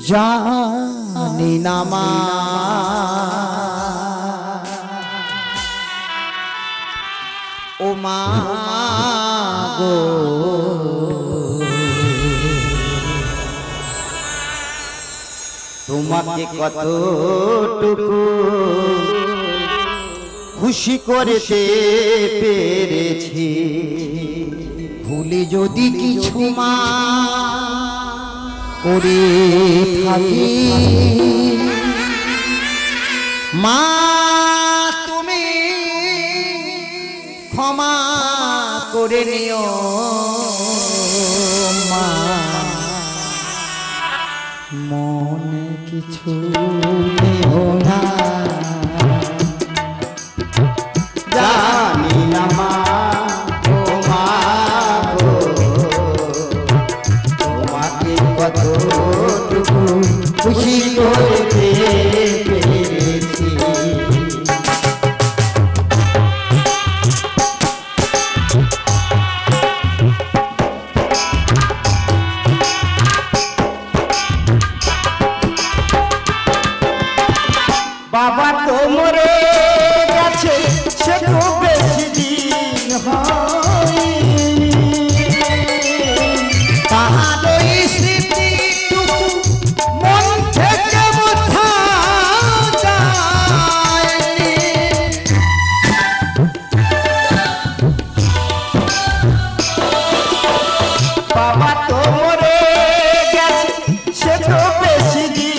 জানি না মা ও মা গো তোমাকে কতটুকু খুশি করতে পেরেছি ভুলে যদি কিছু মা করে থাকি মা তুমি ক্ষমা করে নিও মা মনে কিছু নেও না জানি না মা ও মা গো তোমাকে কতটুকু খুশি করতে পেরেছি বাবা তো মরে গেছে সে তো বেশি দিন হয়নি তাহার ওই স্মৃতিটুকু মন থেকে মুছা যায়নি বাবা তো মরে গেছে সে তো বেশি দিন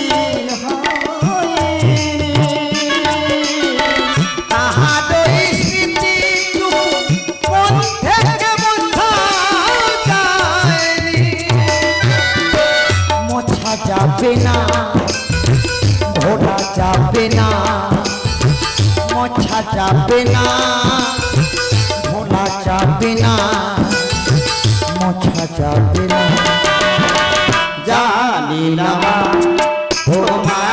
যাবে না ভোলা যাবে না মোছা যাবে না ভোলা যাবে না মোছা যাবে না জানি না ও মা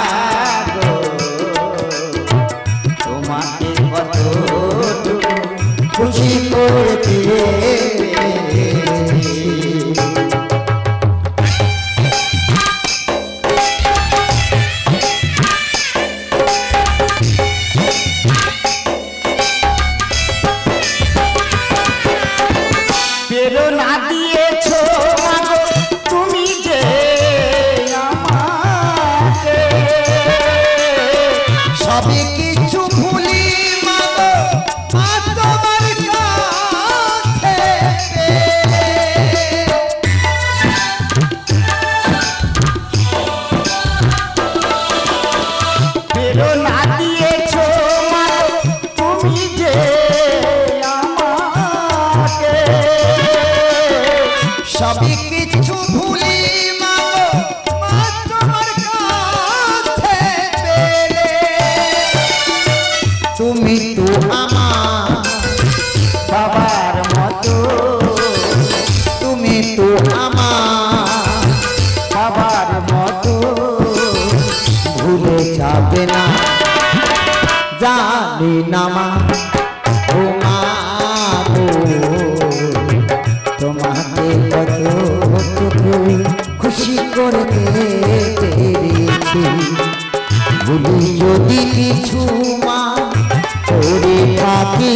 গো তোমাকে কতটুকু খুশি করতে প্রেরণা দিয়েছো তুমি যে আমাকে সবই কিছু ভুলি মাগো তোমার কাছে প্রেরণা দিয়েছো তুমি যে সবই কিছু ভুলি মাগো তোমার কাছে পেলে তুমি তো আমার বাবার মতো তুমি তো আমার বাবার মতো ভুলে যাবে না জানি না মা ও মা গো তোমাকে কতটুকু খুশি করতে পেরেছি ভুলি যদি কিছু মা করে থাকি